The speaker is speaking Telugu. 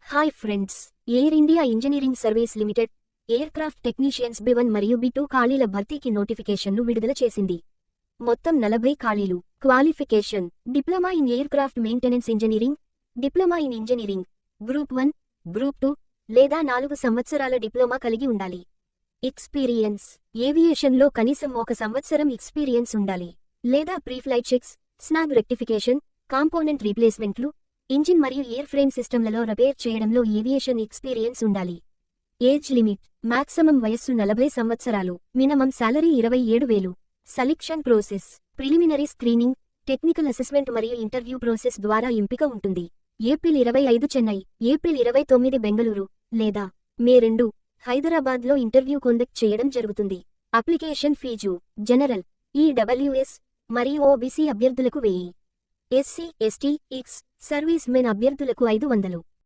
Hi friends, air India engineering service limited aircraft technicians B1 మరియు B2 ఖాళీల భర్తీకి నోటిఫికేషన్ను విడుదల చేసింది. మొత్తం 40 ఖాళీలు. Qualification: diploma in aircraft maintenance engineering, diploma in engineering group 1, group 2 లేదా 4 సంవత్సరాల డిప్లొమా కలిగి ఉండాలి. ఎక్స్పీరియన్స్: ఏవియేషన్లో కనీసం 1 సంవత్సరం ఎక్స్పీరియన్స్ ఉండాలి. లేదా preflight checks, snag rectification, component రీప్లేస్మెంట్లు, ఇంజిన్ మరియు ఎయిర్ ఫ్రేమ్ సిస్టమ్లలో రిపేర్ చేయడంలో ఏవియేషన్ ఎక్స్పీరియన్స్ ఉండాలి. ఏజ్ లిమిట్: మాక్సిమం వయస్సు 40 సంవత్సరాలు. Minimum salary 27,000. Selection process: preliminary screening, technical assessment మరియు ఇంటర్వ్యూ ప్రాసెస్ ద్వారా ఎంపిక ఉంటుంది. ఏప్రిల్ 25 చెన్నై, ఏప్రిల్ 29 బెంగళూరు లేదా మే 2 హైదరాబాద్లో ఇంటర్వ్యూ కండక్ట్ చేయడం జరుగుతుంది. అప్లికేషన్ ఫీజు: జనరల్, ఈడబ్ల్యూఎస్ మరియు ఓబీసీ అభ్యర్థులకు 1000, ఎస్సీ, ఎస్టీ, సర్వీస్ మెన్ అభ్యర్థులకు 500.